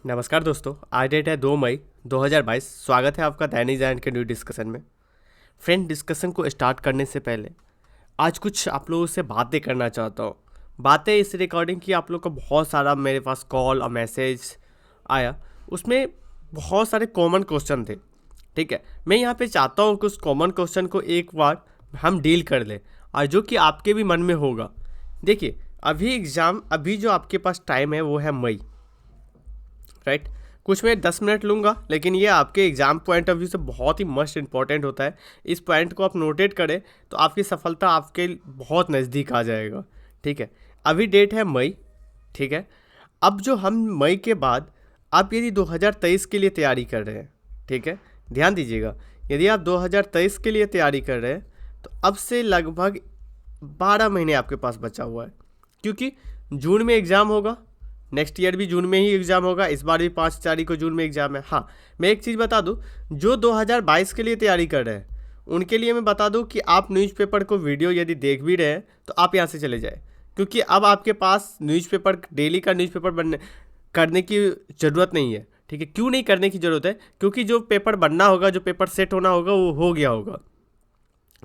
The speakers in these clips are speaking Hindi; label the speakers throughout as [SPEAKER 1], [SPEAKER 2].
[SPEAKER 1] नमस्कार दोस्तों, आज डेट है 2 मई 2022। स्वागत है आपका दैनिक जागरण के न्यू डिस्कशन में। फ्रेंड, डिस्कशन को स्टार्ट करने से पहले आज कुछ आप लोगों से बातें करना चाहता हूँ। बातें इस रिकॉर्डिंग की आप लोग को बहुत सारा मेरे पास कॉल और मैसेज आया, उसमें बहुत सारे कॉमन क्वेश्चन थे। ठीक है, मैं यहाँ पे चाहता हूँ कि उस कॉमन क्वेश्चन को एक बार हम डील कर लें और जो कि आपके भी मन में होगा। देखिए, अभी जो आपके पास टाइम है वो है मई, राइट। कुछ मैं 10 मिनट लूँगा, लेकिन ये आपके एग्ज़ाम पॉइंट ऑफ व्यू से बहुत ही मस्ट इंपॉर्टेंट होता है। इस पॉइंट को आप नोटेट करें तो आपकी सफलता आपके बहुत नज़दीक आ जाएगा। ठीक है, अभी डेट है मई। ठीक है, अब जो हम मई के बाद आप यदि 2023 के लिए तैयारी कर रहे हैं, ठीक है, ध्यान दीजिएगा, यदि आप 2023 के लिए तैयारी कर रहे हैं तो अब से लगभग 12 महीने आपके पास बचा हुआ है, क्योंकि जून में एग्ज़ाम होगा। नेक्स्ट ईयर भी जून में ही एग्ज़ाम होगा, इस बार भी 5 तारीख को जून में एग्ज़ाम है। हाँ, मैं एक चीज़ बता दूं, जो 2022 के लिए तैयारी कर रहे हैं उनके लिए मैं बता दूं कि आप न्यूज़पेपर को वीडियो यदि देख भी रहे हैं तो आप यहाँ से चले जाए, क्योंकि अब आपके पास न्यूज़पेपर डेली का न्यूज़पेपर करने की ज़रूरत नहीं है। ठीक है, क्यों नहीं करने की ज़रूरत है? क्योंकि जो पेपर बनना होगा, जो पेपर सेट होना होगा, वो हो गया होगा।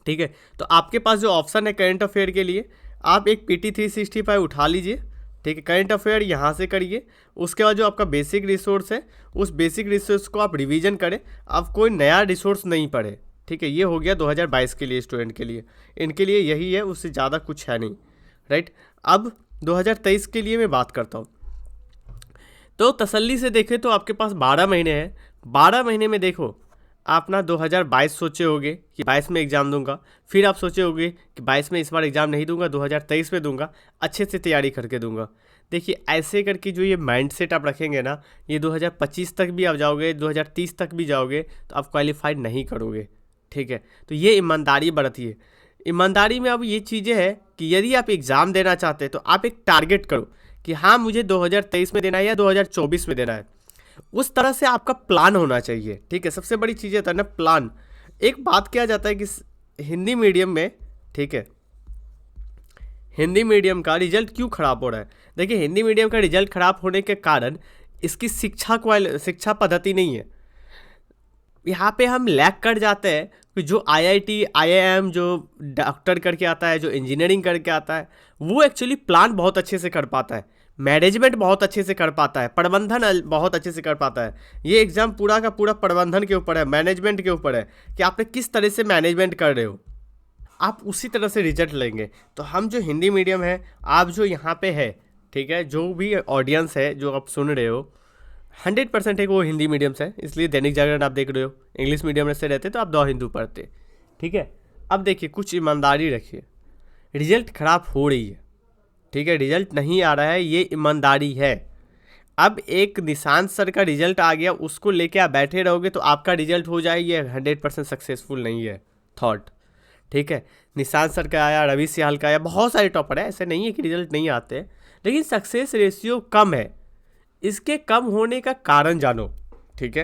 [SPEAKER 1] ठीक है, तो आपके पास जो ऑप्शन है करंट अफेयर के लिए, आप एक PT 365 उठा लीजिए। ठीक है, करंट अफेयर यहाँ से करिए। उसके बाद जो आपका बेसिक रिसोर्स है, उस बेसिक रिसोर्स को आप रिवीजन करें। आप कोई नया रिसोर्स नहीं पढ़े। ठीक है, ये हो गया 2022 के लिए स्टूडेंट के लिए। इनके लिए यही है, उससे ज़्यादा कुछ है नहीं, राइट। अब 2023 के लिए मैं बात करता हूँ। तो तसल्ली से देखें तो आपके पास 12 महीने हैं। 12 महीने में देखो, आप ना 2022 सोचे होगे कि 22 में एग्ज़ाम दूंगा, फिर आप सोचे होगे कि 22 में इस बार एग्ज़ाम नहीं दूंगा, 2023 में दूंगा, अच्छे से तैयारी करके दूंगा। देखिए, ऐसे करके जो ये माइंडसेट आप रखेंगे ना, ये 2025 तक भी आप जाओगे, 2030 तक भी जाओगे तो आप क्वालिफाइड नहीं करोगे। ठीक है, तो ये ईमानदारी बरतिए। ईमानदारी में अब ये चीज़ें हैं कि यदि आप एग्ज़ाम देना चाहते हैं तो आप एक टारगेट करो कि हाँ, मुझे 2023 में देना है या 2024 में देना है। उस तरह से आपका प्लान होना चाहिए। ठीक है, सबसे बड़ी चीज़ होता है ना, प्लान। एक बात किया जाता है कि हिंदी मीडियम में, ठीक है, हिंदी मीडियम का रिजल्ट क्यों ख़राब हो रहा है? देखिए, हिंदी मीडियम का रिजल्ट ख़राब होने के कारण इसकी शिक्षा पद्धति नहीं है। यहाँ पे हम लैग कर जाते हैं कि जो IIT IIM जो डॉक्टर करके आता है, जो इंजीनियरिंग करके आता है, वो एक्चुअली प्लान बहुत अच्छे से कर पाता है, मैनेजमेंट बहुत अच्छे से कर पाता है, प्रबंधन बहुत अच्छे से कर पाता है। ये एग्ज़ाम पूरा का पूरा प्रबंधन के ऊपर है, मैनेजमेंट के ऊपर है कि आपने किस तरह से मैनेजमेंट कर रहे हो, आप उसी तरह से रिजल्ट लेंगे। तो हम जो हिंदी मीडियम है, आप जो यहाँ पे है, ठीक है, जो भी ऑडियंस है जो आप सुन रहे हो, 100% है कि वो हिंदी मीडियम से है, इसलिए दैनिक जागरण आप देख रहे हो। इंग्लिश मीडियम से रहते तो आप द हिंदू पढ़ते। ठीक है, अब देखिए, कुछ ईमानदारी रखिए। रिजल्ट ख़राब हो रही है, ठीक है, रिजल्ट नहीं आ रहा है, ये ईमानदारी है। अब एक निशांत सर का रिजल्ट आ गया, उसको लेके आप बैठे रहोगे तो आपका रिजल्ट हो जाए, ये 100% सक्सेसफुल नहीं है थॉट। ठीक है, निशांत सर का आया, रवि सिहाल का आया, बहुत सारे टॉपर है, ऐसे नहीं है कि रिजल्ट नहीं आते, लेकिन सक्सेस रेशियो कम है। इसके कम होने का कारण जानो। ठीक है,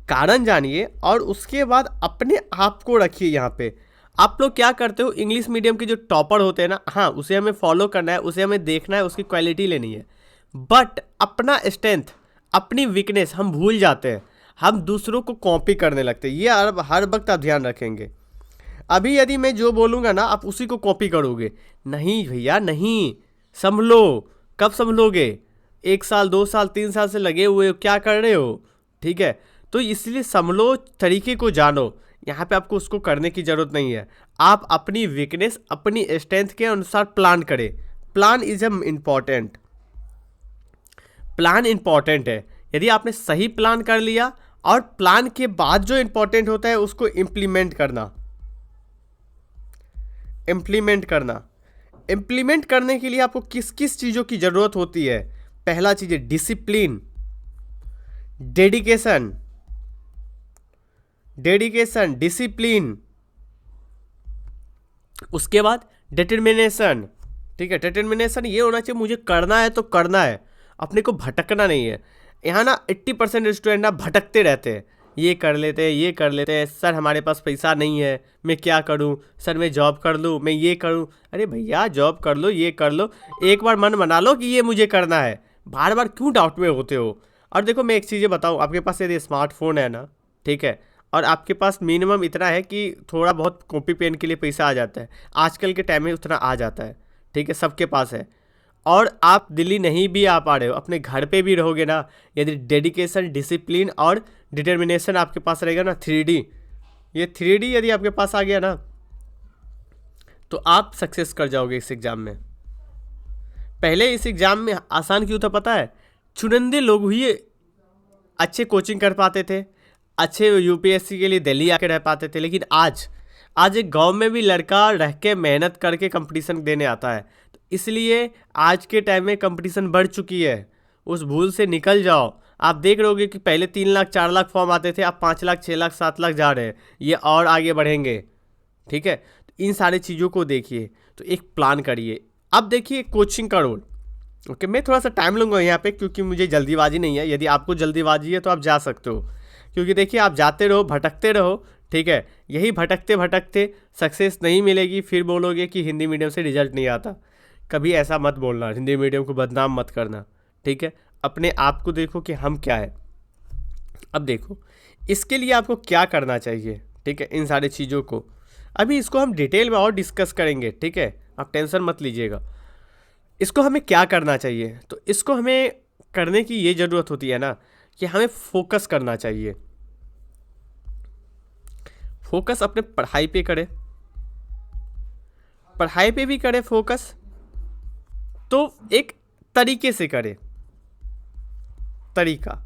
[SPEAKER 1] कारण जानिए और उसके बाद अपने आप को रखिए यहाँ पे। आप लोग क्या करते हो, इंग्लिश मीडियम के जो टॉपर होते हैं ना, हाँ, उसे हमें फॉलो करना है, उसे हमें देखना है, उसकी क्वालिटी लेनी है, बट अपना स्ट्रेंथ, अपनी वीकनेस हम भूल जाते हैं, हम दूसरों को कॉपी करने लगते हैं। ये हर वक्त आप ध्यान रखेंगे। अभी यदि मैं जो बोलूँगा ना, आप उसी को कॉपी करोगे। नहीं भैया, नहीं, संभलो। कब संभलोगे? 1 साल, 2 साल, 3 साल से लगे हुए हो, क्या कर रहे हो? ठीक है, तो इसलिए संभलो, तरीके को जानो। यहाँ पे आपको उसको करने की ज़रूरत नहीं है। आप अपनी वीकनेस, अपनी स्ट्रेंथ के अनुसार प्लान करें। Plan is important, plan important है। यदि आपने सही प्लान कर लिया, और प्लान के बाद जो इम्पॉर्टेंट होता है उसको इम्प्लीमेंट करना। इम्प्लीमेंट करने के लिए आपको किस किस चीज़ों की ज़रूरत होती है? पहला चीज़ है डिसिप्लिन, डेडिकेशन, डिसिप्लिन। उसके बाद डिटर्मिनेशन। ठीक है, डिटर्मिनेशन ये होना चाहिए, मुझे करना है तो करना है, अपने को भटकना नहीं है। यहाँ ना 80% स्टूडेंट ना भटकते रहते हैं, ये कर लेते हैं, ये कर लेते हैं। सर हमारे पास पैसा नहीं है, मैं क्या करूं? सर मैं जॉब कर लूं, मैं ये करूं। अरे भैया, जॉब कर लो, ये कर लो, एक बार मन बना लो कि ये मुझे करना है, बार बार क्यों डाउट में होते हो? और देखो मैं एक चीज़ बताऊँ, आपके पास यदि स्मार्टफोन है ना, ठीक है, और आपके पास मिनिमम इतना है कि थोड़ा बहुत कॉपी पेन के लिए पैसा आ जाता है, आजकल के टाइम में उतना आ जाता है, ठीक है, सबके पास है, और आप दिल्ली नहीं भी आ पा रहे हो, अपने घर पे भी रहोगे ना, यदि डेडिकेशन, डिसिप्लिन और डिटर्मिनेशन आपके पास रहेगा ना, 3D, ये 3D यदि आपके पास आ गया ना, तो आप सक्सेस कर जाओगे इस एग्ज़ाम में। पहले इस एग्ज़ाम में आसान क्यों था पता है? चुनिंदे लोग ही अच्छे कोचिंग कर पाते थे, अच्छे यूपीएससी के लिए दिल्ली आके रह पाते थे, लेकिन आज एक गांव में भी लड़का रह के मेहनत करके कंपटीशन देने आता है। तो इसलिए आज के टाइम में कंपटीशन बढ़ चुकी है, उस भूल से निकल जाओ। आप देख रहे होगे कि पहले 3 लाख 4 लाख फॉर्म आते थे, अब 5 लाख 6 लाख 7 लाख जा रहे हैं, ये और आगे बढ़ेंगे, ठीक है। तो इन सारी चीज़ों को देखिए, तो एक प्लान करिए। अब देखिए कोचिंग का रोल, ओके, मैं थोड़ा सा टाइम लूँगा यहाँ पे क्योंकि मुझे जल्दीबाजी नहीं है। यदि आपको जल्दीबाजी है तो आप जा सकते हो, क्योंकि देखिए आप जाते रहो, भटकते रहो, ठीक है, यही भटकते भटकते सक्सेस नहीं मिलेगी, फिर बोलोगे कि हिंदी मीडियम से रिजल्ट नहीं आता। कभी ऐसा मत बोलना, हिंदी मीडियम को बदनाम मत करना, ठीक है। अपने आप को देखो कि हम क्या है। अब देखो इसके लिए आपको क्या करना चाहिए, ठीक है, इन सारी चीज़ों को अभी इसको हम डिटेल में और डिस्कस करेंगे, ठीक है, आप टेंशन मत लीजिएगा। इसको हमें क्या करना चाहिए, तो इसको हमें करने की ये ज़रूरत होती है ना कि हमें फोकस करना चाहिए। फोकस अपने पढ़ाई पे करें, पढ़ाई पे भी करें फोकस, तो एक तरीके से करें। तरीका,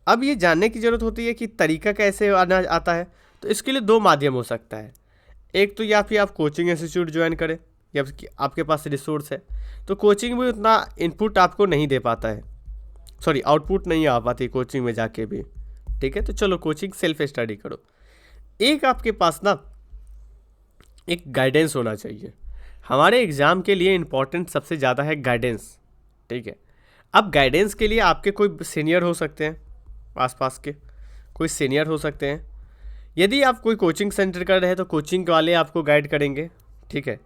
[SPEAKER 1] अब ये जानने की ज़रूरत होती है कि तरीका कैसे आना आता है। तो इसके लिए 2 माध्यम हो सकता है। एक तो या फिर आप कोचिंग इंस्टीट्यूट ज्वाइन करें, या आपके पास रिसोर्स है, तो कोचिंग भी उतना इनपुट आपको नहीं दे पाता है, सॉरी आउटपुट नहीं आ पाती कोचिंग में जाके भी, ठीक है। तो चलो कोचिंग सेल्फ स्टडी करो। एक आपके पास ना एक गाइडेंस होना चाहिए। हमारे एग्ज़ाम के लिए इम्पॉर्टेंट सबसे ज़्यादा है गाइडेंस, ठीक है। अब गाइडेंस के लिए आपके कोई सीनियर हो सकते हैं, आसपास के कोई सीनियर हो सकते हैं। यदि आप कोई कोचिंग सेंटर कर रहे हैं तो कोचिंग वाले आपको गाइड करेंगे, ठीक है।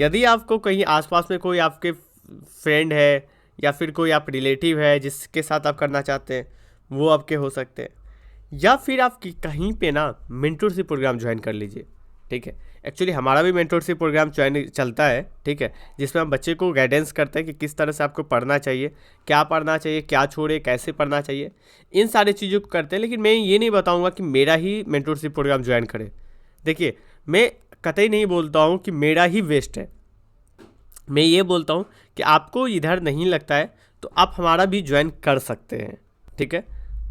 [SPEAKER 1] यदि आपको कहीं आसपास में कोई आपके फ्रेंड है या फिर कोई आप रिलेटिव है जिसके साथ आप करना चाहते हैं, वो आपके हो सकते हैं। या फिर आप कहीं पे ना मेंटरशिप प्रोग्राम ज्वाइन कर लीजिए, ठीक है। एक्चुअली हमारा भी मेंटरशिप प्रोग्राम ज्वाइन चलता है, ठीक है, जिसमें हम बच्चे को गाइडेंस करते हैं कि किस तरह से आपको पढ़ना चाहिए, क्या पढ़ना चाहिए, क्या छोड़े, कैसे पढ़ना चाहिए, इन सारी चीज़ों को करते हैं। लेकिन मैं ये नहीं बताऊँगा कि मेरा ही मेंटरशिप प्रोग्राम ज्वाइन करें। देखिए मैं कतई नहीं बोलता हूँ कि मेरा ही वेस्ट है, मैं ये बोलता हूँ कि आपको इधर नहीं लगता है तो आप हमारा भी ज्वाइन कर सकते हैं, ठीक है,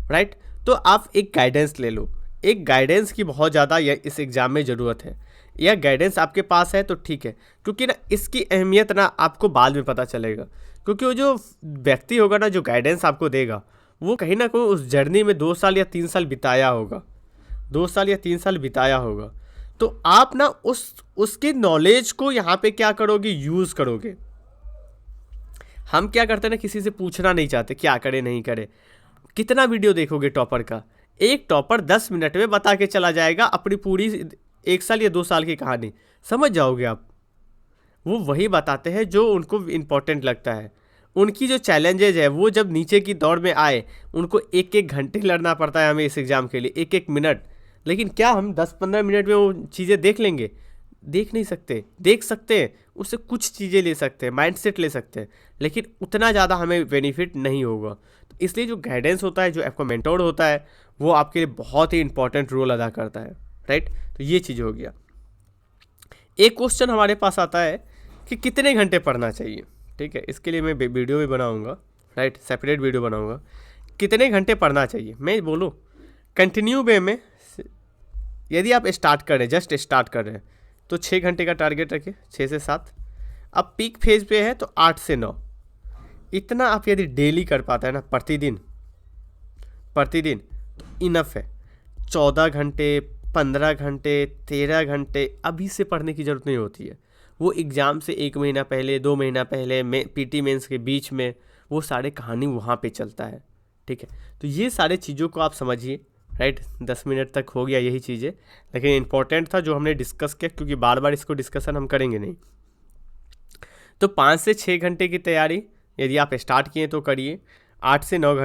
[SPEAKER 1] राइट। तो आप एक गाइडेंस ले लो, एक गाइडेंस की बहुत ज़्यादा इस एग्ज़ाम में ज़रूरत है। यह गाइडेंस आपके पास है तो ठीक है, क्योंकि ना इसकी अहमियत ना आपको बाद में पता चलेगा, क्योंकि वो जो व्यक्ति होगा ना जो गाइडेंस आपको देगा, वो कहीं ना कहीं उस जर्नी में 2 साल या 3 साल बिताया होगा, 2 साल या 3 साल बिताया होगा। तो आप ना उसके नॉलेज को यहाँ पे क्या करोगे, यूज़ करोगे। हम क्या करते हैं ना, किसी से पूछना नहीं चाहते क्या करे नहीं करे। कितना वीडियो देखोगे टॉपर का? एक टॉपर 10 मिनट में बता के चला जाएगा अपनी पूरी 1 साल या 2 साल की कहानी, समझ जाओगे आप। वो वही बताते हैं जो उनको इम्पोर्टेंट लगता है। उनकी जो चैलेंजेज है वो जब नीचे की दौड़ में आए, उनको 1-1 घंटे लड़ना पड़ता है हमें इस एग्ज़ाम के लिए, 1-1 मिनट। लेकिन क्या हम 10-15 मिनट में वो चीज़ें देख लेंगे? देख नहीं सकते। देख सकते हैं, उससे कुछ चीज़ें ले सकते हैं, माइंडसेट ले सकते हैं, लेकिन उतना ज़्यादा हमें बेनिफिट नहीं होगा। तो इसलिए जो गाइडेंस होता है, जो आपका मेंटोर होता है, वो आपके लिए बहुत ही इंपॉर्टेंट रोल अदा करता है, राइट। तो ये चीज़ हो गया। एक क्वेश्चन हमारे पास आता है कि कितने घंटे पढ़ना चाहिए, ठीक है। इसके लिए मैं वीडियो भी बनाऊँगा, राइट, सेपरेट वीडियो बनाऊँगा। कितने घंटे पढ़ना चाहिए मैं बोलूँ कंटिन्यू वे में। यदि आप स्टार्ट कर रहे हैं, जस्ट स्टार्ट कर रहे हैं, तो 6 घंटे का टारगेट रखें, 6 से 7। अब पीक फेज पे है तो 8 से 9। इतना आप यदि डेली कर पाता है ना, प्रतिदिन तो इनफ है। 14 घंटे, 15 घंटे, 13 घंटे अभी से पढ़ने की ज़रूरत नहीं होती है। वो एग्ज़ाम से 1 महीना पहले, 2 महीना पहले, पीटी मेंस के बीच में वो सारे कहानी वहाँ पे चलता है, ठीक है। तो ये सारे चीज़ों को आप समझिए, राइट। 10 मिनट तक हो गया यही चीज़ें, लेकिन इंपॉर्टेंट था जो हमने डिस्कस किया, क्योंकि बार बार इसको डिस्कशन हम करेंगे नहीं। तो 5 से 6 घंटे की तैयारी यदि आप स्टार्ट किए तो करिए। 8 से 9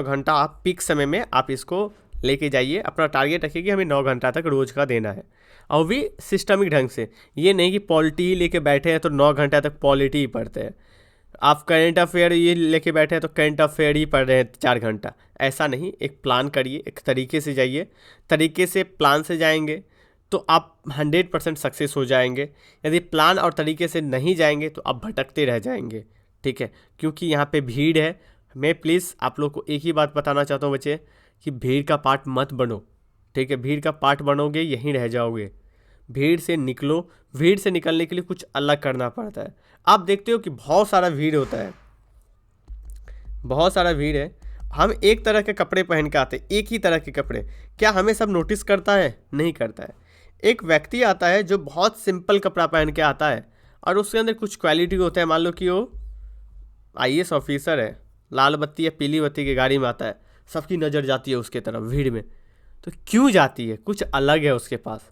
[SPEAKER 1] घंटा आप पीक समय में आप इसको लेके जाइए। अपना टारगेट रखिए कि हमें 9 घंटा तक रोज़ का देना है, और भी सिस्टमिक ढंग से। ये नहीं कि पॉलिटी ही लेके बैठे हैं तो 9 घंटा तक पॉलिटी ही पढ़ते हैं। आप करंट अफेयर ये लेके बैठे हैं तो करंट अफेयर ही पढ़ रहे हैं 4 घंटा। ऐसा नहीं, एक प्लान करिए, एक तरीके से जाइए। तरीके से प्लान से जाएंगे तो आप 100% सक्सेस हो जाएंगे। यदि प्लान और तरीके से नहीं जाएंगे तो आप भटकते रह जाएंगे, ठीक है। क्योंकि यहाँ पे भीड़ है। मैं प्लीज़ आप लोग को एक ही बात बताना चाहता हूँ बच्चे, कि भीड़ का पार्ट मत बनो, ठीक है। भीड़ का पार्ट बनोगे यहीं रह जाओगे। भीड़ से निकलो। भीड़ से निकलने के लिए कुछ अलग करना पड़ता है। आप देखते हो कि बहुत सारा भीड़ होता है, बहुत सारा भीड़ है। हम एक तरह के कपड़े पहन के आते, एक ही तरह के कपड़े, क्या हमें सब नोटिस करता है? नहीं करता है। एक व्यक्ति आता है जो बहुत सिंपल कपड़ा पहन के आता है और उसके अंदर कुछ क्वालिटी होता है। मान लो कि वो IAS ऑफिसर है, लाल बत्ती या पीली बत्ती की गाड़ी में आता है, सबकी नज़र जाती है उसके तरफ भीड़ में। तो क्यों जाती है? कुछ अलग है उसके पास,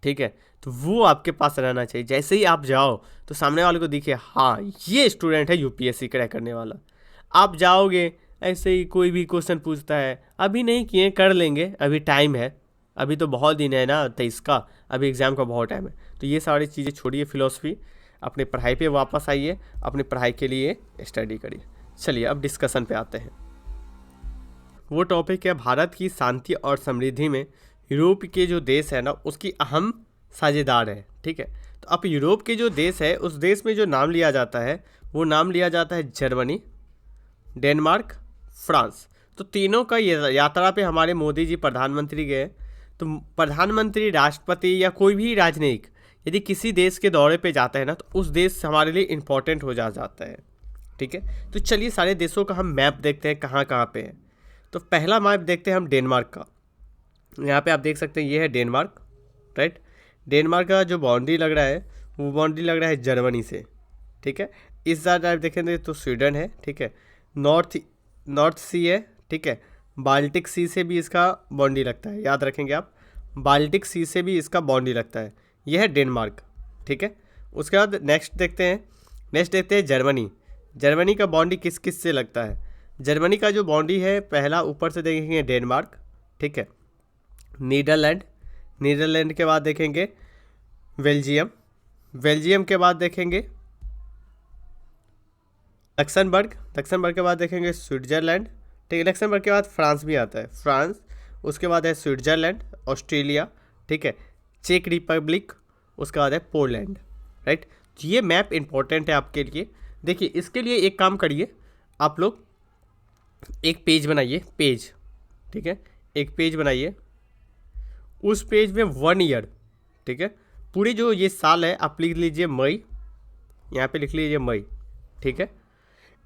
[SPEAKER 1] ठीक है। तो वो आपके पास रहना चाहिए। जैसे ही आप जाओ तो सामने वाले को दिखे, हाँ ये स्टूडेंट है UPSC क्रैक करने वाला। आप जाओगे ऐसे ही, कोई भी क्वेश्चन पूछता है, अभी नहीं किए, कर लेंगे, अभी टाइम है, अभी तो बहुत दिन है ना 23 का, अभी एग्ज़ाम का बहुत टाइम है। तो ये सारी चीज़ें छोड़िए, फिलॉसफी, अपनी पढ़ाई पे वापस आइए, अपनी पढ़ाई के लिए स्टडी करिए। चलिए अब डिस्कशन पे आते हैं। वो टॉपिक है भारत की शांति और समृद्धि में यूरोप के जो देश है ना उसकी अहम साझेदार है, ठीक है। तो अब यूरोप के जो देश है उस देश में जो नाम लिया जाता है वो नाम लिया जाता है जर्मनी, डेनमार्क, फ्रांस। तो तीनों का यात्रा पे हमारे मोदी जी प्रधानमंत्री गए। तो प्रधानमंत्री, राष्ट्रपति या कोई भी राजनयिक यदि किसी देश के दौरे पे जाता है ना तो उस देश हमारे लिए इम्पोर्टेंट हो जाता है, ठीक है। तो चलिए सारे देशों का हम मैप देखते हैं कहाँ कहाँ पे है। तो पहला मैप देखते हैं हम डेनमार्क का। यहाँ पे आप देख सकते हैं ये है डेनमार्क, राइट। डेनमार्क का जो बाउंड्री लग रहा है वो बाउंड्री लग रहा है जर्मनी से, ठीक है। इस साइड आप देखेंगे तो स्वीडन है, ठीक है। नॉर्थ सी है, ठीक है। बाल्टिक सी से भी इसका बाउंड्री लगता है, याद रखेंगे आप, बाल्टिक सी से भी इसका बाउंड्री लगता है। यह है डेनमार्क, ठीक है। उसके बाद नेक्स्ट देखते हैं जर्मनी। जर्मनी का बाउंड्री किस किस से लगता है? जर्मनी का जो बाउंड्री है, पहला ऊपर से देखेंगे डेनमार्क, ठीक है। नीदरलैंड के बाद देखेंगे बेल्जियम के बाद देखेंगे लक्समबर्ग के बाद देखेंगे स्विट्ज़रलैंड, ठीक है। लक्समबर्ग के बाद फ्रांस भी आता है, फ्रांस। उसके बाद है स्विट्ज़रलैंड, ऑस्ट्रेलिया, ठीक है। चेक रिपब्लिक, उसके बाद है पोलैंड, राइट। तो ये मैप इंपॉर्टेंट है आपके लिए। देखिए इसके लिए एक काम करिए, आप लोग एक पेज बनाइए, ठीक है। एक पेज बनाइए, उस पेज में 1 ईयर, ठीक है, पूरी जो ये साल है आप लिख लीजिए मई, यहाँ पे लिख लीजिए मई, ठीक है।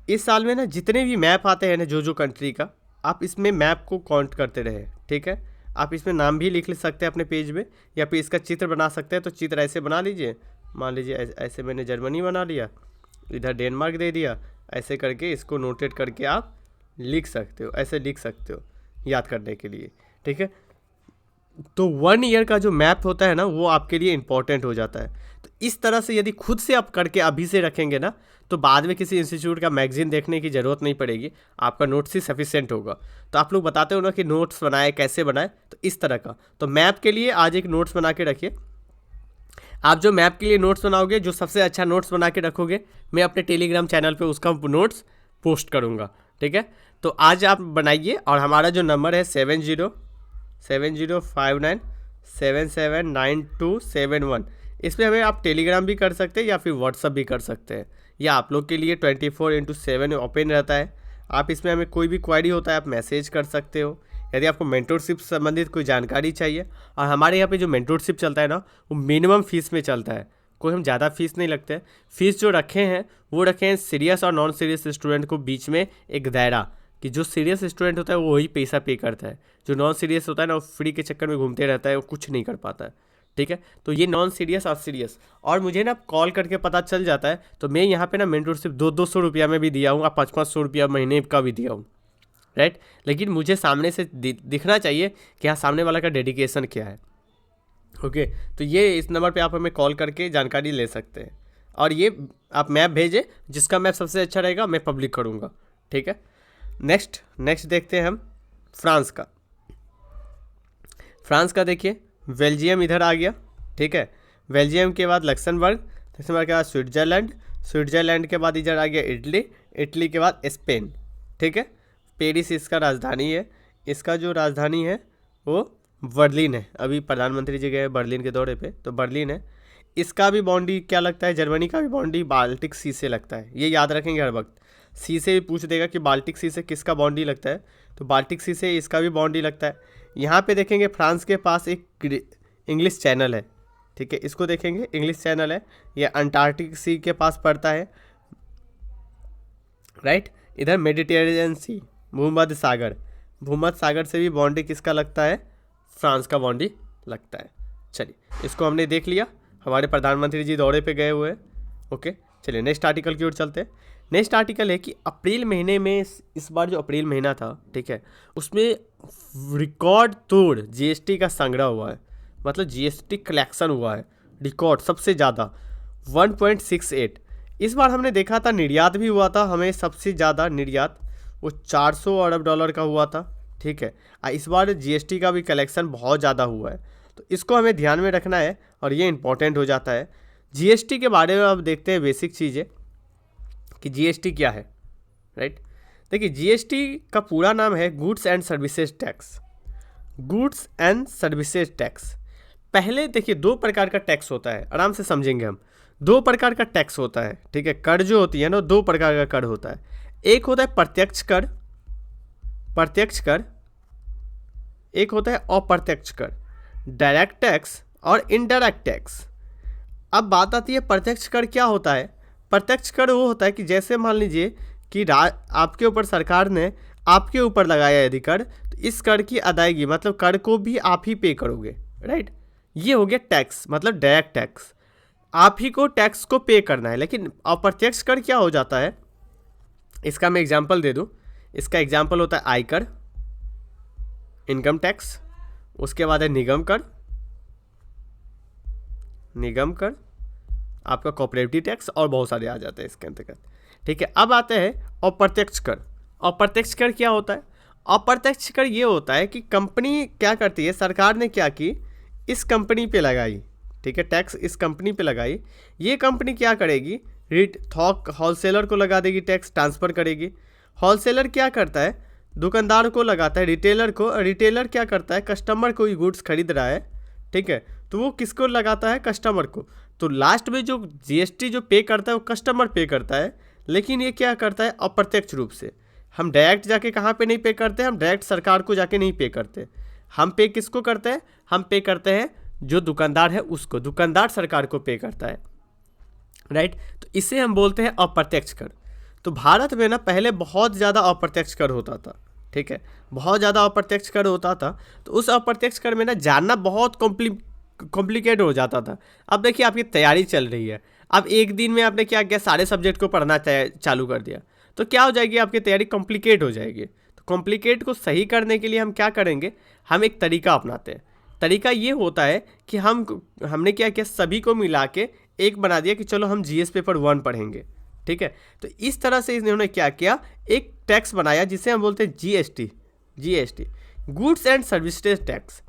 [SPEAKER 1] इस साल में ना जितने भी मैप आते हैं ना जो कंट्री का, आप इसमें मैप को काउंट करते रहे, ठीक है। आप इसमें नाम भी लिख सकते हैं अपने पेज में, या फिर इसका चित्र बना सकते हैं। तो चित्र ऐसे बना लीजिए, मान लीजिए ऐसे मैंने जर्मनी बना लिया, इधर डेनमार्क दे दिया, ऐसे करके इसको नोटेट करके आप लिख सकते हो, ऐसे लिख सकते हो याद करने के लिए, ठीक है। तो 1 ईयर का जो मैप होता है ना वो आपके लिए इम्पॉर्टेंट हो जाता है। तो इस तरह से यदि खुद से आप करके अभी से रखेंगे ना तो बाद में किसी इंस्टीट्यूट का मैगजीन देखने की ज़रूरत नहीं पड़ेगी, आपका नोट्स ही सफिशिएंट होगा। तो आप लोग बताते हो ना कि नोट्स बनाए, कैसे बनाए, तो इस तरह का। तो मैप के लिए आज एक नोट्स बना के रखिए। आप जो मैप के लिए नोट्स बनाओगे, जो सबसे अच्छा नोट्स बना के रखोगे, मैं अपने टेलीग्राम चैनल पे उसका नोट्स पोस्ट करूँगा, ठीक है। तो आज आप बनाइए, और हमारा जो नंबर है 7059779271, इस पर हमें आप टेलीग्राम भी कर सकते हैं या फिर व्हाट्सअप भी कर सकते हैं, या आप लोग के लिए 24/7 ओपन रहता है। आप इसमें हमें कोई भी क्वेरी होता है आप मैसेज कर सकते हो। यदि आपको मेंटरशिप संबंधित कोई जानकारी चाहिए, और हमारे यहाँ पे जो मेंटरशिप चलता है ना वो मिनिमम फ़ीस में चलता है, कोई हम ज़्यादा फीस नहीं लगते हैं। फ़ीस जो रखे हैं वो रखे हैं सीरियस और नॉन सीरियस स्टूडेंट को बीच में एक दायरा, कि जो सीरियस स्टूडेंट होता है वो वही पैसा पे करता है, जो नॉन सीरियस होता है ना वो फ्री के चक्कर में घूमते रहता है, वो कुछ नहीं कर पाता है, ठीक है। तो ये नॉन सीरियस और सीरियस, और मुझे ना कॉल करके पता चल जाता है। तो मैं यहाँ पे ना मेंटरशिप 200 रुपया में भी दिया हूँ, और 500 रुपया महीने का भी दिया हूँ, राइट। लेकिन मुझे सामने से दिखना चाहिए कि हाँ सामने वाला का डेडिकेशन क्या है, ओके। तो ये इस नंबर पे आप हमें कॉल करके जानकारी ले सकते हैं। और ये आप मैप भेजें, जिसका मैप सबसे अच्छा रहेगा मैं पब्लिक करूँगा, ठीक है। नेक्स्ट देखते हैं हम फ्रांस का। फ्रांस का देखिए, बेल्जियम इधर आ गया, ठीक है। बेल्जियम के बाद लक्समबर्ग के बाद स्विट्जरलैंड के बाद इधर आ गया इटली के बाद स्पेन, ठीक है। पेरिस इसका राजधानी है, इसका जो राजधानी है वो बर्लिन है। अभी प्रधानमंत्री जी गए बर्लिन के दौरे पे, तो बर्लिन है। इसका भी बाउंड्री क्या लगता है, जर्मनी का भी बाउंड्री बाल्टिक सी से लगता है, ये याद रखेंगे हर वक्त। सी से भी पूछ देगा कि बाल्टिक सी से किसका बाउंड्री लगता है, तो बाल्टिक सी से इसका भी बाउंड्री लगता है। यहाँ पे देखेंगे फ्रांस के पास एक इंग्लिश चैनल है, ठीक है, इसको देखेंगे इंग्लिश चैनल है, ये अंटार्कटिक सी के पास पड़ता है, राइट। इधर मेडिटेरेनियन सी, भूमध्य सागर से भी बाउंड्री किसका लगता है, फ्रांस का बाउंड्री लगता है। चलिए इसको हमने देख लिया, हमारे प्रधानमंत्री जी दौरे पे गए हुए हैं, ओके। चलिए नेक्स्ट आर्टिकल की ओर चलते हैं। नेक्स्ट आर्टिकल है कि अप्रैल महीने में, इस बार जो अप्रैल महीना था, ठीक है, उसमें रिकॉर्ड तोड़ जीएसटी का संग्रह हुआ है, मतलब जीएसटी कलेक्शन हुआ है रिकॉर्ड सबसे ज़्यादा 1.68। इस बार हमने देखा था निर्यात भी हुआ था, हमें सबसे ज़्यादा निर्यात वो 400 अरब डॉलर का हुआ था, ठीक है। इस बार जीएसटी का भी कलेक्शन बहुत ज़्यादा हुआ है, तो इसको हमें ध्यान में रखना है और ये इंपॉर्टेंट हो जाता है। जीएसटी के बारे में अब देखते हैं बेसिक चीज़ें कि जीएसटी क्या है, राइट। देखिए जीएसटी का पूरा नाम है goods and services tax. Goods and services tax, पहले देखिए दो प्रकार का टैक्स होता है, आराम से समझेंगे हम। दो प्रकार का टैक्स होता है, ठीक है। कर जो होती है ना, दो प्रकार का कर होता है। एक होता है प्रत्यक्ष कर, एक होता है अप्रत्यक्ष कर, डायरेक्ट टैक्स और इनडायरेक्ट टैक्स। अब बात आती है प्रत्यक्ष कर क्या होता है। प्रत्यक्ष कर वो होता है कि जैसे मान लीजिए कि आपके ऊपर सरकार ने आपके ऊपर लगाया यदि कर, तो इस कर की अदायगी मतलब कर को भी आप ही पे करोगे, राइट। ये हो गया टैक्स, मतलब डायरेक्ट टैक्स, आप ही को टैक्स को पे करना है। लेकिन अप्रत्यक्ष कर क्या हो जाता है, इसका मैं एग्जांपल दे दूं। इसका एग्जांपल होता है आयकर, इनकम टैक्स, उसके बाद है निगम कर, आपका कॉर्पोरेटिव टैक्स और बहुत सारे आ जाते हैं इसके अंतर्गत, ठीक है। अब आते हैं अप्रत्यक्ष कर। अप्रत्यक्ष कर क्या होता है, अप्रत्यक्ष कर ये होता है कि कंपनी क्या करती है, सरकार ने क्या की, इस कंपनी पे लगाई, ठीक है, टैक्स इस कंपनी पे लगाई। ये कंपनी क्या करेगी, थोक होलसेलर को लगा देगी, टैक्स ट्रांसफ़र करेगी। होलसेलर क्या करता है, दुकानदार को लगाता है, रिटेलर को। रिटेलर क्या करता है, कस्टमर कोई गुड्स खरीद रहा है, ठीक है, तो वो किसको लगाता है, कस्टमर को। तो लास्ट में जो जीएसटी जो पे करता है वो कस्टमर पे करता है। लेकिन ये क्या करता है, अप्रत्यक्ष रूप से। हम डायरेक्ट जाके कहाँ पे नहीं पे करते, हम डायरेक्ट सरकार को जाके नहीं पे करते। हम पे किसको करते हैं, हम पे करते हैं जो दुकानदार है उसको, दुकानदार सरकार को पे करता है, राइट। तो इसे हम बोलते हैं अप्रत्यक्ष कर। तो भारत में ना पहले बहुत ज़्यादा अप्रत्यक्ष कर होता था, ठीक है, बहुत ज़्यादा अप्रत्यक्ष कर होता था। तो उस अप्रत्यक्ष कर में ना जानना बहुत कॉम्प्लिकेट हो जाता था। अब देखिए आपकी तैयारी चल रही है, अब एक दिन में आपने क्या किया, सारे सब्जेक्ट को पढ़ना चालू कर दिया, तो क्या हो जाएगी, आपकी तैयारी कॉम्प्लिकेट हो जाएगी। तो कॉम्प्लिकेट को सही करने के लिए हम क्या करेंगे, हम एक तरीका अपनाते हैं। तरीका ये होता है कि हमने क्या किया, सभी को मिला के एक बना दिया कि चलो हम जीएस पेपर 1 पढ़ेंगे, ठीक है। तो इस तरह से इन्होंने क्या किया, एक टैक्स बनाया जिसे हम बोलते हैं GST, goods and services tax.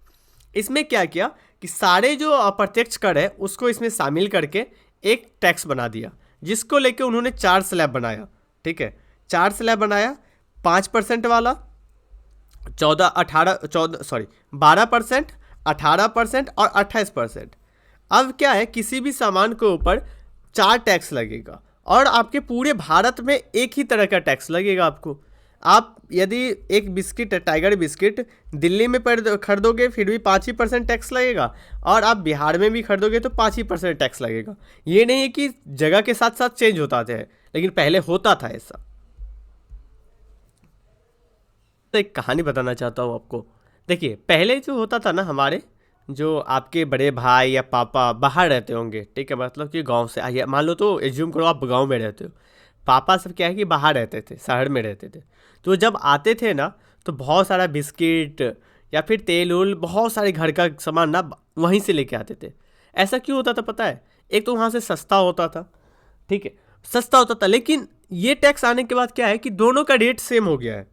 [SPEAKER 1] इसमें क्या किया कि सारे जो अप्रत्यक्ष कर है उसको इसमें शामिल करके एक टैक्स बना दिया, जिसको लेके उन्होंने 4 स्लैब बनाया, ठीक है। 4 स्लैब बनाया, 5% वाला, 12%, 18% और 28%। अब क्या है, किसी भी सामान के ऊपर 4 टैक्स लगेगा और आपके पूरे भारत में एक ही तरह का टैक्स लगेगा आपको। आप यदि एक बिस्किट है, टाइगर बिस्किट, दिल्ली में खरीदोगे फिर भी 5% टैक्स लगेगा, और आप बिहार में भी खरीदोगे तो 5% टैक्स लगेगा। ये नहीं है कि जगह के साथ साथ चेंज होता है, लेकिन पहले होता था ऐसा। तो एक कहानी बताना चाहता हूँ आपको। देखिए पहले जो होता था ना, हमारे जो आपके बड़े भाई या पापा बाहर रहते होंगे, ठीक है, मतलब कि गांव से आइए, मान लो तो एज्यूम करो आप गांव में रहते हो, पापा सब क्या है कि बाहर रहते थे, शहर में रहते थे। तो जब आते थे ना तो बहुत सारा बिस्किट या फिर तेल उल, बहुत सारे घर का सामान ना वहीं से लेके आते थे। ऐसा क्यों होता था पता है, एक तो वहाँ से सस्ता होता था, ठीक है, सस्ता होता था। लेकिन ये टैक्स आने के बाद क्या है कि दोनों का रेट सेम हो गया है,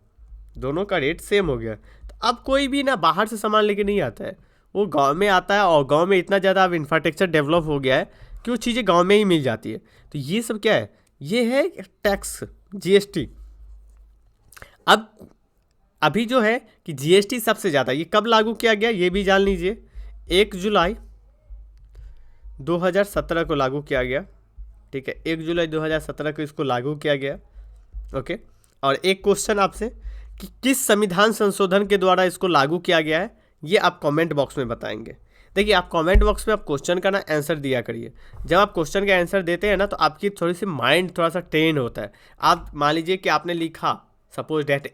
[SPEAKER 1] दोनों का रेट सेम हो गया है। तो अब कोई भी ना बाहर से सामान लेके नहीं आता है, वो गांव में आता है, और गांव में इतना ज़्यादा अब इंफ्रास्ट्रक्चर डेवलप हो गया है कि वो चीज़ें गांव में ही मिल जाती है। तो ये सब क्या है, ये है टैक्स, जीएसटी। अब अभी जो है कि जीएसटी सबसे ज़्यादा, ये कब लागू किया गया ये भी जान लीजिए, 1 जुलाई 2017 को लागू किया गया। ठीक है, 1 जुलाई 2017 को इसको लागू किया गया। ओके, और एक क्वेश्चन आपसे कि किस संविधान संशोधन के द्वारा इसको लागू किया गया है, ये आप कमेंट बॉक्स में बताएंगे। देखिए, आप कमेंट बॉक्स में आप क्वेश्चन का ना आंसर दिया करिए। जब आप क्वेश्चन का आंसर देते हैं ना, तो आपकी थोड़ी सी माइंड थोड़ा सा ट्रेन होता है। आप मान लीजिए कि आपने लिखा सपोज डैट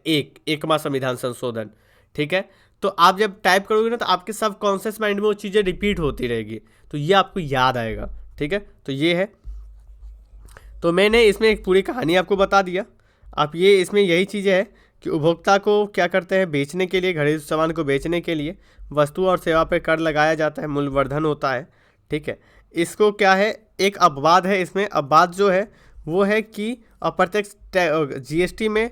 [SPEAKER 1] एकमा संविधान संशोधन, ठीक है, तो आप जब टाइप करोगे ना, तो आपके सब कॉन्शियस माइंड में वो चीज़ें रिपीट होती रहेगी, तो ये आपको याद आएगा। ठीक है, तो ये है, तो मैंने इसमें एक पूरी कहानी आपको बता दिया। आप ये इसमें यही चीज़ें है कि उपभोक्ता को क्या करते हैं, बेचने के लिए, घरेलू सामान को बेचने के लिए वस्तु और सेवा पर कर लगाया जाता है, मूल्यवर्धन होता है। ठीक है, इसको क्या है, एक अपवाद है इसमें। अपवाद जो है वो है कि अप्रत्यक्ष जीएसटी में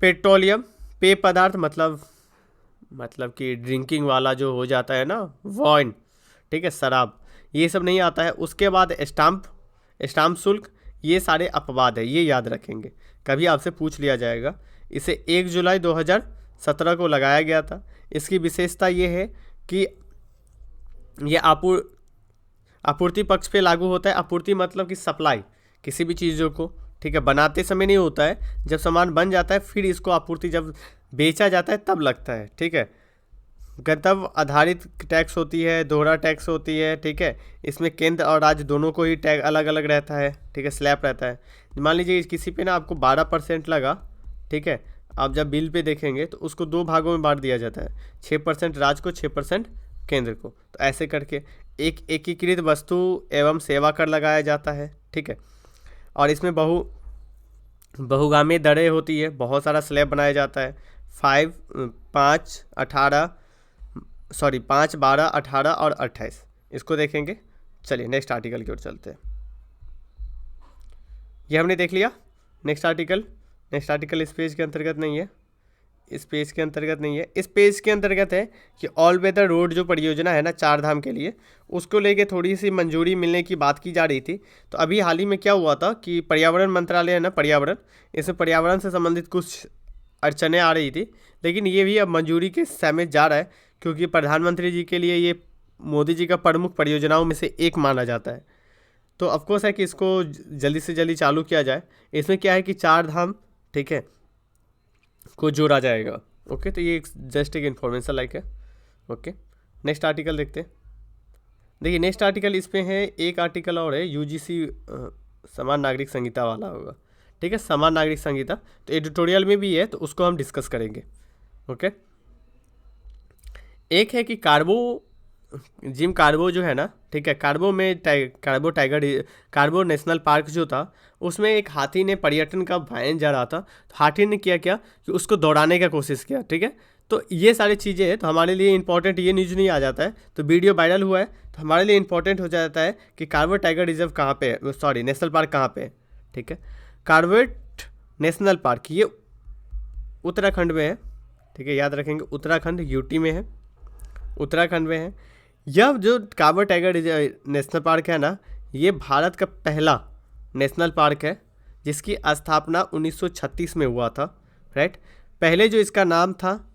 [SPEAKER 1] पेट्रोलियम, पेय पदार्थ, मतलब कि ड्रिंकिंग वाला जो हो जाता है ना, वाइन, ठीक है, शराब, ये सब नहीं आता है। उसके बाद स्टाम्प शुल्क, ये सारे अपवाद है, ये याद रखेंगे, कभी आपसे पूछ लिया जाएगा। इसे 1 जुलाई 2017 को लगाया गया था। इसकी विशेषता ये है कि ये आपूर्ति पक्ष पे लागू होता है। आपूर्ति मतलब कि सप्लाई किसी भी चीज़ों को, ठीक है, बनाते समय नहीं होता है, जब सामान बन जाता है फिर इसको आपूर्ति, जब बेचा जाता है तब लगता है। ठीक है, गंतव्य आधारित टैक्स होती है, दोहरा टैक्स होती है। ठीक है, इसमें केंद्र और राज्य दोनों को ही टैक्स अलग अलग रहता है। ठीक है, स्लैब रहता है। मान लीजिए किसी पे ना आपको 12% लगा, ठीक है, आप जब बिल पे देखेंगे तो उसको 2 भागों में बांट दिया जाता है, 6% राज्य को, 6% केंद्र को। तो ऐसे करके एक एकीकृत वस्तु एवं सेवा कर लगाया जाता है। ठीक है, और इसमें बहुगामी दरें होती है, बहुत सारा स्लैब बनाया जाता है, 5, 12, 18 और 28। इसको देखेंगे। चलिए नेक्स्ट आर्टिकल की ओर चलते हैं। ये हमने देख लिया। नेक्स्ट आर्टिकल इस पेज के अंतर्गत नहीं है, इस पेज के अंतर्गत नहीं है। इस पेज के अंतर्गत है कि ऑल वेदर रोड जो परियोजना है ना, 4 धाम के लिए, उसको लेके थोड़ी सी मंजूरी मिलने की बात की जा रही थी। तो अभी हाल ही में क्या हुआ था कि पर्यावरण मंत्रालय है ना, पर्यावरण, इसमें पर्यावरण से संबंधित कुछ अड़चनें आ रही थी, लेकिन ये भी अब मंजूरी के समय जा रहा है, क्योंकि प्रधानमंत्री जी के लिए ये मोदी जी का प्रमुख परियोजनाओं में से एक माना जाता है। तो ऑफकोर्स है कि इसको जल्दी से जल्दी चालू किया जाए। इसमें क्या है कि 4 धाम, ठीक है, को जोड़ा जाएगा। ओके, तो ये जस्ट एक इन्फॉर्मेशन लाइक है। ओके, नेक्स्ट आर्टिकल देखते हैं। देखिए नेक्स्ट आर्टिकल इस पे है, एक आर्टिकल और है, यूजीसी समान नागरिक संहिता वाला होगा। ठीक है, समान नागरिक संहिता, तो एडिटोरियल में भी है, तो उसको हम डिस्कस करेंगे। ओके, एक है कि जिम कार्बो जो है ना, ठीक है, कार्बो नेशनल पार्क जो था, उसमें एक हाथी ने पर्यटन का भयन जा रहा था। तो हाथी ने किया क्या कि उसको दौड़ाने का कोशिश किया। ठीक है, तो ये सारी चीज़ें हैं, तो हमारे लिए इंपॉर्टेंट ये न्यूज़ नहीं आ जाता है, तो वीडियो वायरल हुआ है, तो हमारे लिए इंपॉर्टेंट हो जाता है कि कार्बेट टाइगर रिजर्व कहाँ पे है, सॉरी नेशनल पार्क कहाँ पे है। ठीक है, कार्बेट नेशनल पार्क ये उत्तराखंड में है। ठीक है, याद रखेंगे, उत्तराखंड, यूटी में है, उत्तराखंड में है। यह जो कार्बेट टाइगर नेशनल पार्क है ना, ये भारत का पहला नेशनल पार्क है, जिसकी स्थापना 1936 में हुआ था। राइट, पहले जो इसका नाम था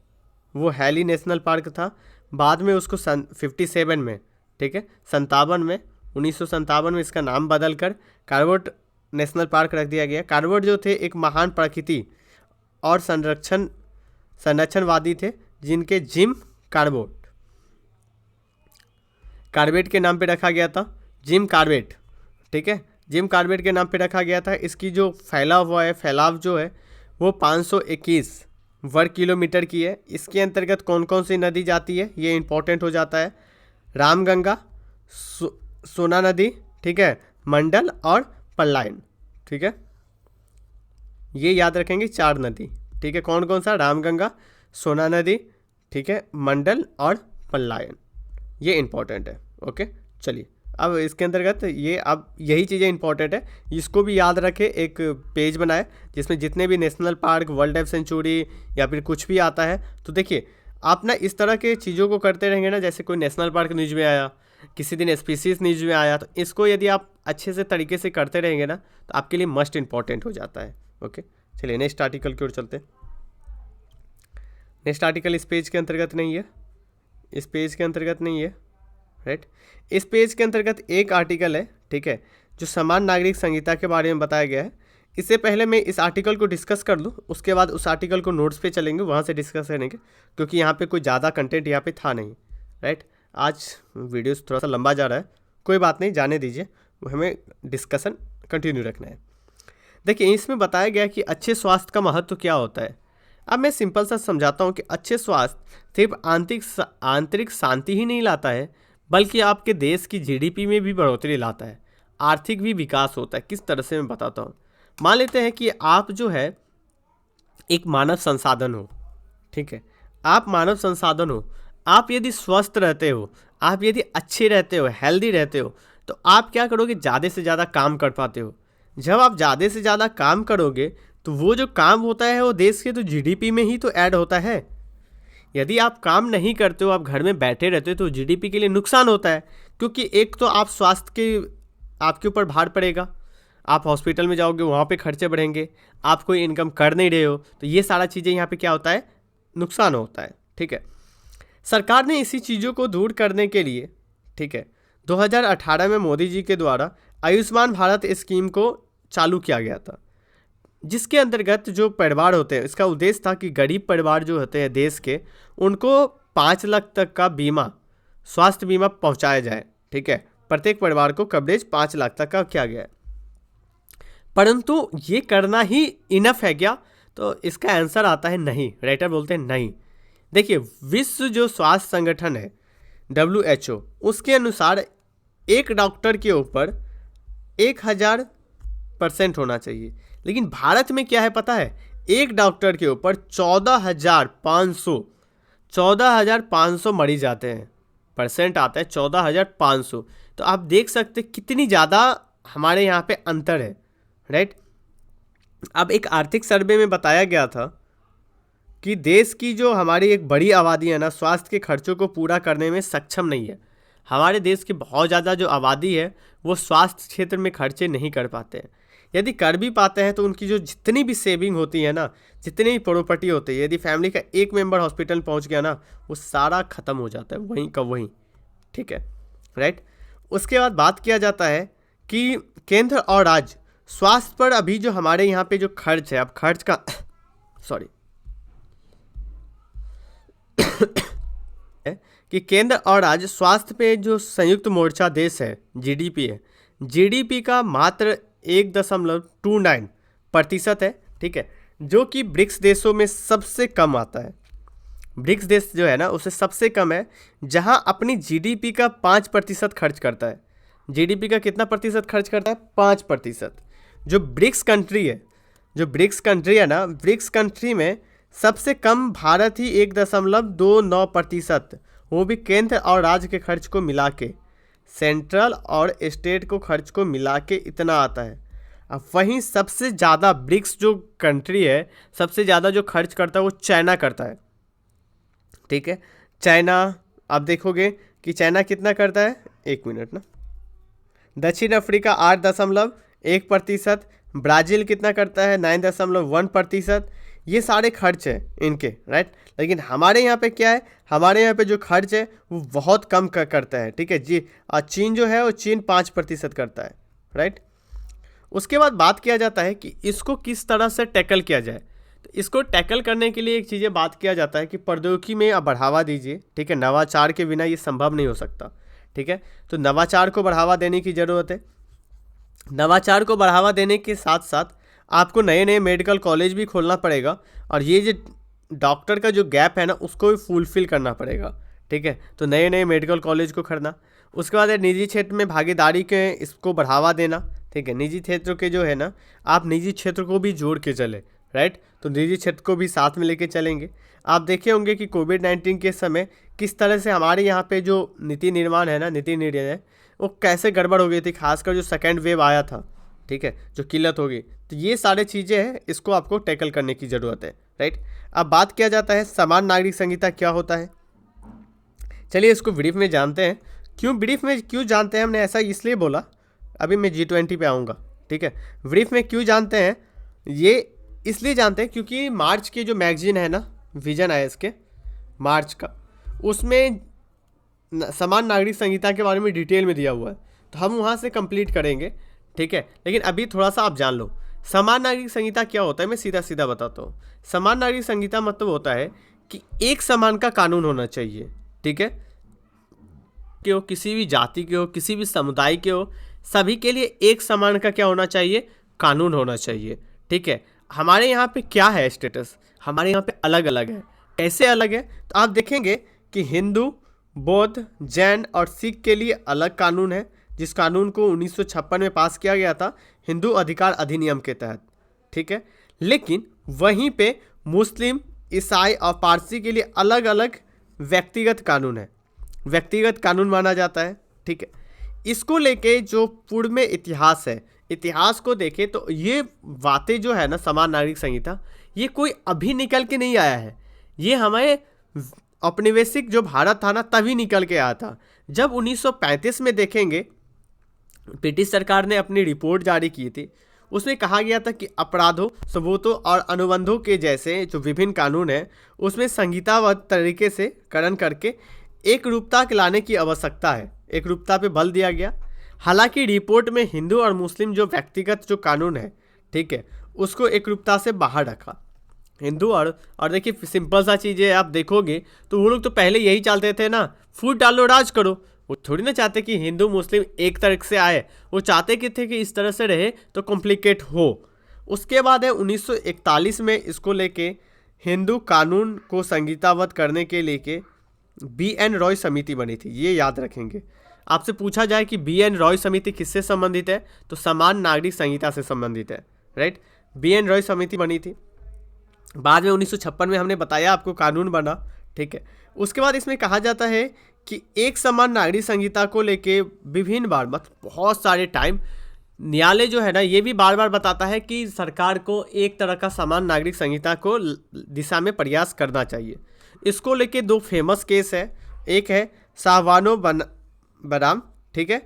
[SPEAKER 1] वो हैली नेशनल पार्क था, बाद में उसको 57 में, ठीक है, 1957 में इसका नाम बदल कर कार्बेट नेशनल पार्क रख दिया गया। कार्बेट जो थे एक महान प्रकृति और संरक्षणवादी थे, जिनके जिम कार्बेट के नाम पे रखा गया था, जिम कार्बेट। ठीक है, जिम कार्बेट के नाम पे रखा गया था। इसकी जो फैलाव जो है वो 521 वर्ग किलोमीटर की है। इसके अंतर्गत कौन कौन सी नदी जाती है ये इंपॉर्टेंट हो जाता है, रामगंगा, सोना नदी, ठीक है, मंडल और पल्लायन। ठीक है, ये याद रखेंगे 4 नदी। ठीक है, कौन कौन सा, रामगंगा, सोना नदी, ठीक है, मंडल और पल्लायन, ये इंपॉर्टेंट है। ओके, चलिए अब इसके अंतर्गत ये अब यही चीज़ें इंपॉर्टेंट है, इसको भी याद रखें। एक पेज बनाए जिसमें जितने भी national park, world life sanctuary या फिर कुछ भी आता है, तो देखिए आप ना इस तरह के चीज़ों को करते रहेंगे ना, जैसे कोई नेशनल पार्क न्यूज में आया, किसी दिन स्पीसीज न्यूज में आया, तो इसको यदि आप अच्छे से तरीके से करते रहेंगे ना, तो आपके लिए मस्ट इंपॉर्टेंट हो जाता है। ओके, चलिए नेक्स्ट आर्टिकल की ओर चलते हैं। नेक्स्ट आर्टिकल इस पेज के अंतर्गत नहीं है, इस पेज के अंतर्गत नहीं है, राइट। इस पेज के अंतर्गत एक आर्टिकल है, ठीक है, जो समान नागरिक संहिता के बारे में बताया गया है। इससे पहले मैं इस आर्टिकल को डिस्कस कर लूँ, उसके बाद उस आर्टिकल को नोट्स पे चलेंगे, वहाँ से डिस्कस करेंगे, क्योंकि यहाँ पे कोई ज़्यादा कंटेंट यहाँ पे था नहीं, राइट। आज वीडियो थोड़ा सा लंबा जा रहा है, कोई बात नहीं, जाने दीजिए, हमें डिस्कशन कंटिन्यू रखना है। देखिए इसमें बताया गया कि अच्छे स्वास्थ्य का महत्व क्या होता है। अब मैं सिंपल सा समझाता हूँ कि अच्छे स्वास्थ्य सिर्फ आंतरिक शांति ही नहीं लाता है, बल्कि आपके देश की जीडीपी में भी बढ़ोतरी लाता है, आर्थिक भी विकास होता है। किस तरह से मैं बताता हूँ। मान लेते हैं कि आप जो है एक मानव संसाधन हो, ठीक है, आप मानव संसाधन हो, आप यदि स्वस्थ रहते हो, आप यदि अच्छे रहते हो, हेल्दी रहते हो, तो आप क्या करोगे, ज़्यादा से ज़्यादा काम कर पाते हो। जब आप ज़्यादा से ज़्यादा काम करोगे तो वो जो काम होता है वो देश के तो जीडीपी में ही तो ऐड होता है। यदि आप काम नहीं करते हो, आप घर में बैठे रहते हो, तो जीडीपी के लिए नुकसान होता है, क्योंकि एक तो आप स्वास्थ्य के आपके ऊपर भार पड़ेगा, आप हॉस्पिटल में जाओगे, वहाँ पे खर्चे बढ़ेंगे, आप कोई इनकम कर नहीं रहे हो, तो ये सारा चीज़ें यहाँ पे क्या होता है, नुकसान होता है, ठीक है। सरकार ने इसी चीज़ों को दूर करने के लिए, ठीक है, 2018 में मोदी जी के द्वारा आयुष्मान भारत स्कीम को चालू किया गया था, जिसके अंतर्गत जो परिवार होते हैं, इसका उद्देश्य था कि गरीब परिवार जो होते हैं देश के, उनको 5 लाख तक का बीमा, स्वास्थ्य बीमा पहुंचाया जाए, ठीक है। प्रत्येक परिवार को कवरेज 5 लाख तक का किया गया है। परंतु ये करना ही इनफ है क्या, तो इसका आंसर आता है नहीं। राइटर बोलते हैं नहीं। देखिए विश्व जो स्वास्थ्य संगठन है WHO, उसके अनुसार एक डॉक्टर के ऊपर 1000% होना चाहिए, लेकिन भारत में क्या है पता है, एक डॉक्टर के ऊपर 14,500 मरीज आते हैं, परसेंट आता है 14,500। तो आप देख सकते कितनी ज़्यादा हमारे यहाँ पे अंतर है, राइट। अब एक आर्थिक सर्वे में बताया गया था कि देश की जो हमारी एक बड़ी आबादी है ना, स्वास्थ्य के खर्चों को पूरा करने में सक्षम नहीं है। हमारे देश की बहुत ज़्यादा जो आबादी है वो स्वास्थ्य क्षेत्र में खर्चे नहीं कर पाते हैं। यदि कर भी पाते हैं तो उनकी जो जितनी भी सेविंग होती है ना, जितनी भी प्रॉपर्टी होती है, यदि फैमिली का एक मेंबर हॉस्पिटल पहुंच गया ना, वो सारा ख़त्म हो जाता है वहीं का वहीं, ठीक है, राइट। उसके बाद बात किया जाता है कि केंद्र और राज्य स्वास्थ्य पर अभी जो हमारे यहाँ पे जो खर्च है, अब खर्च का सॉरी कि केंद्र और राज्य स्वास्थ्य पे जो संयुक्त मोर्चा देश है, जीडीपी है, जीडीपी का मात्र 1.29% है, ठीक है, जो कि ब्रिक्स देशों में सबसे कम आता है। ब्रिक्स देश जो है ना उससे सबसे कम है, जहां अपनी जीडीपी का 5% खर्च करता है। जीडीपी का कितना प्रतिशत खर्च करता है, 5%। जो ब्रिक्स कंट्री है, ना, ब्रिक्स कंट्री में सबसे कम भारत ही 1.29%, वो भी केंद्र और राज्य के खर्च को मिला के, सेंट्रल और स्टेट को खर्च को मिला के इतना आता है। अब वहीं सबसे ज़्यादा ब्रिक्स जो कंट्री है, सबसे ज़्यादा जो खर्च करता है वो चाइना करता है, ठीक है। चाइना आप देखोगे कि चाइना कितना करता है, 1 मिनट ना, दक्षिण अफ्रीका 8.1%, ब्राज़ील कितना करता है 9.1%। ये सारे खर्च है इनके, राइट। लेकिन हमारे यहाँ पे क्या है, हमारे यहाँ पे जो खर्च है वो बहुत कम करता है, ठीक है जी। और चीन जो है वो चीन 5% करता है, राइट। उसके बाद बात किया जाता है कि इसको किस तरह से टैकल किया जाए। तो इसको टैकल करने के लिए एक चीज़ें बात किया जाता है कि प्रौद्योगिकी में आप बढ़ावा दीजिए, ठीक है। नवाचार के बिना ये संभव नहीं हो सकता, ठीक है। तो नवाचार को बढ़ावा देने की ज़रूरत है। नवाचार को बढ़ावा देने के साथ साथ आपको नए नए मेडिकल कॉलेज भी खोलना पड़ेगा, और ये जो डॉक्टर का जो गैप है ना उसको भी फुलफिल करना पड़ेगा, ठीक है। तो नए नए मेडिकल कॉलेज को खरीदना, उसके बाद निजी क्षेत्र में भागीदारी के इसको बढ़ावा देना, ठीक है। निजी क्षेत्र के जो है ना, आप निजी क्षेत्र को भी जोड़ के चले, राइट। तो निजी क्षेत्र को भी साथ में लेके चलेंगे। आप देखे होंगे कि कोविड-19 के समय किस तरह से हमारे यहाँ पे जो नीति निर्माण है ना, नीति निर्णय है, वो कैसे गड़बड़ हो गई थी, खासकर जो सेकेंड वेव आया था, ठीक है, जो किल्लत हो गई। तो ये सारे चीज़ें हैं, इसको आपको टैकल करने की ज़रूरत है, राइट। अब बात किया जाता है समान नागरिक संहिता क्या होता है। चलिए इसको ब्रीफ में जानते हैं। ब्रीफ में क्यों जानते हैं, हमने ऐसा इसलिए बोला, अभी मैं G20 पे आऊँगा, ठीक है। ब्रीफ में क्यों जानते हैं, ये इसलिए जानते हैं क्योंकि मार्च की जो मैगजीन है ना, विजन है इसके मार्च का, उसमें समान नागरिक संहिता के बारे में डिटेल में दिया हुआ है, तो हम वहाँ से कंप्लीट करेंगे, ठीक है। लेकिन अभी थोड़ा सा आप जान लो समान नागरिक संहिता क्या होता है। मैं सीधा सीधा बताता हूँ। समान नागरिक संहिता मतलब होता है कि एक समान का कानून होना चाहिए, ठीक है, कि हो किसी भी जाति के हो, किसी भी समुदाय के हो, सभी के लिए एक समान का क्या होना चाहिए, कानून होना चाहिए, ठीक है। हमारे यहाँ पे क्या है स्टेटस, हमारे यहाँ पे अलग अलग है। कैसे अलग है, तो आप देखेंगे कि हिंदू, बौद्ध, जैन और सिख के लिए अलग कानून है, जिस कानून को 1956 में पास किया गया था हिंदू अधिकार अधिनियम के तहत, ठीक है। लेकिन वहीं पे मुस्लिम, ईसाई और पारसी के लिए अलग अलग व्यक्तिगत कानून है, व्यक्तिगत कानून माना जाता है, ठीक है। इसको लेके जो पूर्व में इतिहास है, इतिहास को देखें तो ये बातें जो है ना, समान नागरिक संहिता, ये कोई अभी निकल के नहीं आया है। ये हमारे औपनिवेशिक जो भारत था ना, तभी निकल के आया था। जब 1935 में देखेंगे, ब्रिटिश सरकार ने अपनी रिपोर्ट जारी की थी, उसमें कहा गया था कि अपराधों, सबूतों और अनुबंधों के जैसे जो विभिन्न कानून हैं, उसमें संहिताबद्ध तरीके से करण करके एक रूपता लाने की आवश्यकता है। एक रूपता पे बल दिया गया। हालांकि रिपोर्ट में हिंदू और मुस्लिम जो व्यक्तिगत जो कानून है, ठीक है, उसको एक रूपता से बाहर रखा। हिंदू और देखिए सिंपल सा चीज़ है, आप देखोगे तो वो लोग तो पहले यही चाहते थे ना, फूट डालो राज करो। वो थोड़ी ना चाहते कि हिंदू मुस्लिम एक तरह से आए, वो चाहते कि थे कि इस तरह से रहे तो कॉम्प्लिकेट हो। उसके बाद है 1941 में इसको लेके हिंदू कानून को संहिताबद्ध करने के लेके BN रॉय समिति बनी थी। ये याद रखेंगे। आपसे पूछा जाए कि BN रॉय समिति किससे संबंधित है, तो समान नागरिक संहिता से संबंधित है, राइट। BN रॉय समिति बनी थी। बाद में 1956 में हमने बताया आपको कानून बना, ठीक है। उसके बाद इसमें कहा जाता है कि एक समान नागरिक संहिता को लेके विभिन्न बार, बहुत सारे टाइम न्यायालय जो है ना, ये भी बार बार बताता है कि सरकार को एक तरह का समान नागरिक संहिता को दिशा में प्रयास करना चाहिए। इसको लेके दो फेमस केस है। एक है साहवानो बनाम, ठीक है,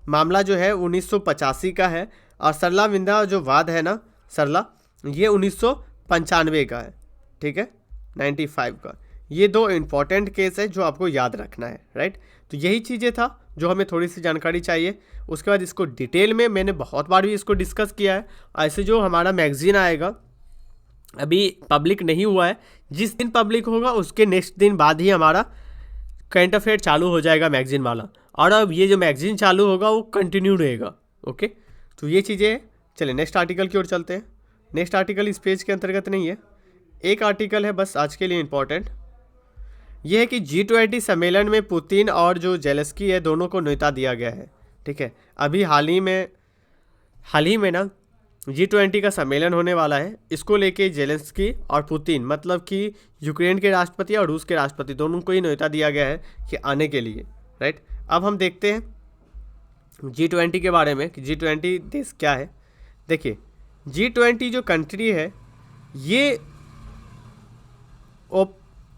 [SPEAKER 1] मामला जो है 1985 का है, और सरला विंदा जो वाद है ना, सरला, ये 1995 का है, ठीक है, 95 का। ये दो इम्पॉर्टेंट केस है जो आपको याद रखना है, राइट। तो यही चीज़ें था जो हमें थोड़ी सी जानकारी चाहिए। उसके बाद इसको डिटेल में मैंने बहुत बार भी इसको डिस्कस किया है। ऐसे जो हमारा मैगजीन आएगा अभी पब्लिक नहीं हुआ है, जिस दिन पब्लिक होगा उसके नेक्स्ट दिन बाद ही हमारा करंट अफेयर चालू हो जाएगा मैगजीन वाला, और अब ये जो मैगजीन चालू होगा वो कंटिन्यू रहेगा, ओके। तो ये चीज़ें, चलिए नेक्स्ट आर्टिकल की ओर चलते हैं। नेक्स्ट आर्टिकल इस पेज के अंतर्गत नहीं है, एक आर्टिकल है बस आज के लिए इम्पॉर्टेंट। ये है कि G20 सम्मेलन में पुतिन और जो जेलेंस्की है दोनों को न्योता दिया गया है, ठीक है। अभी हाल ही में ना G20 का सम्मेलन होने वाला है। इसको लेके जेलेंस्की और पुतिन, मतलब कि यूक्रेन के राष्ट्रपति और रूस के राष्ट्रपति, दोनों को ही न्योता दिया गया है कि आने के लिए, राइट। अब हम देखते हैं G20 के बारे में कि G20 देश क्या है। देखिए G20 जो कंट्री है, ये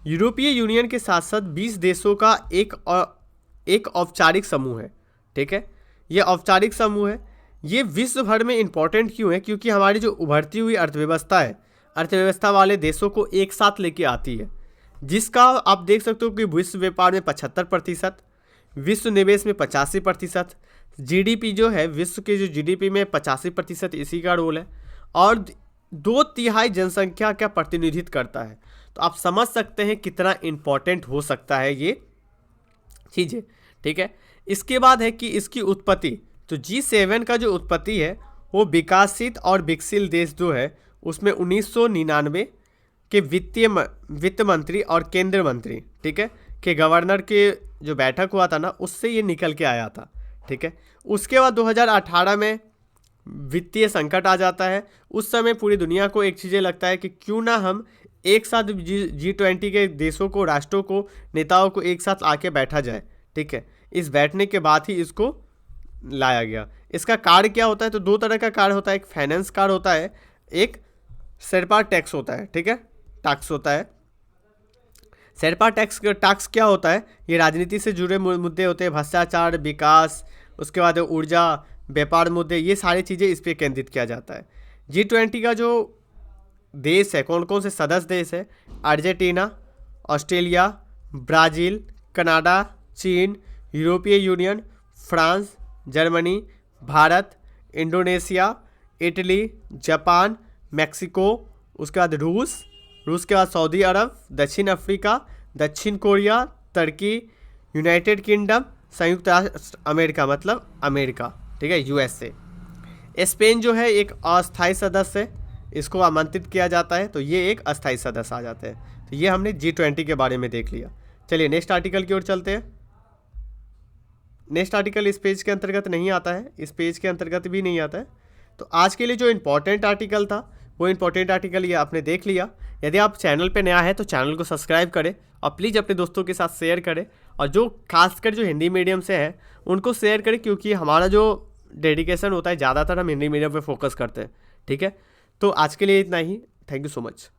[SPEAKER 1] यूरोपीय यूनियन के साथ साथ 20 देशों का एक औपचारिक समूह है, ठीक है। ये औपचारिक समूह है। ये विश्व भर में इम्पॉर्टेंट क्यों है, क्योंकि हमारी जो उभरती हुई अर्थव्यवस्था है, अर्थव्यवस्था वाले देशों को एक साथ लेके आती है, जिसका आप देख सकते हो कि विश्व व्यापार में 75%, विश्व निवेश में 85%, GDP जो है विश्व के जो GDP में 85% इसी का रोल है, और 2/3 जनसंख्या का प्रतिनिधित्व करता है। तो आप समझ सकते हैं कितना इम्पॉर्टेंट हो सकता है ये चीज़ें, ठीक है। इसके बाद है कि इसकी उत्पत्ति, तो G7 का जो उत्पत्ति है वो विकासित और विकसित देश जो है उसमें 1999 के वित्त मंत्री और केंद्र मंत्री, ठीक है, के गवर्नर के जो बैठक हुआ था ना, उससे ये निकल के आया था, ठीक है। उसके बाद 2018 में वित्तीय संकट आ जाता है। उस समय पूरी दुनिया को एक चीज़ें लगता है कि क्यों ना हम एक साथ G20 के देशों को, राष्ट्रों को, नेताओं को एक साथ आके बैठा जाए, ठीक है। इस बैठने के बाद ही इसको लाया गया। इसका कार्य क्या होता है, तो दो तरह का कार्य होता है, एक फाइनेंस कार्य होता है, एक शेरपा टैक्स होता है, ठीक है, टैक्स होता है। शेरपा टैक्स क्या होता है, ये राजनीति से जुड़े मुद्दे होते हैं, भ्रष्टाचार, विकास, उसके बाद ऊर्जा, व्यापार मुद्दे, ये सारी चीज़ें इस पर केंद्रित किया जाता है। G20 का जो देश है, कौन कौन से सदस्य देश है, अर्जेंटीना, ऑस्ट्रेलिया, ब्राज़ील, कनाडा, चीन, यूरोपीय union, France, Germany, Bharat, Indonesia, Italy, Japan, Mexico, उसके बाद रूस के बाद सऊदी अरब, दक्षिण अफ्रीका, दक्षिण कोरिया, तुर्की, यूनाइटेड किंगडम, संयुक्त राष्ट्र अमेरिका, मतलब अमेरिका, ठीक है, USA। स्पेन जो है एक अस्थायी सदस्य है, इसको आमंत्रित किया जाता है, तो ये एक अस्थायी सदस्य आ जाते हैं। तो ये हमने G20 के बारे में देख लिया। चलिए नेक्स्ट आर्टिकल की ओर चलते हैं। नेक्स्ट आर्टिकल इस पेज के अंतर्गत नहीं आता है, इस पेज के अंतर्गत भी नहीं आता है। तो आज के लिए जो इम्पोर्टेंट आर्टिकल था वो इम्पोर्टेंट आर्टिकल ये आपने देख लिया। यदि आप चैनल पे नया है तो चैनल को सब्सक्राइब करें और प्लीज़ अपने दोस्तों के साथ शेयर करें, और जो खासकर जो हिंदी मीडियम से हैं उनको शेयर करें, क्योंकि हमारा जो डेडिकेशन होता है ज़्यादातर हम हिंदी मीडियम पे फोकस करते हैं, ठीक है। तो आज के लिए इतना ही। Thank you so much.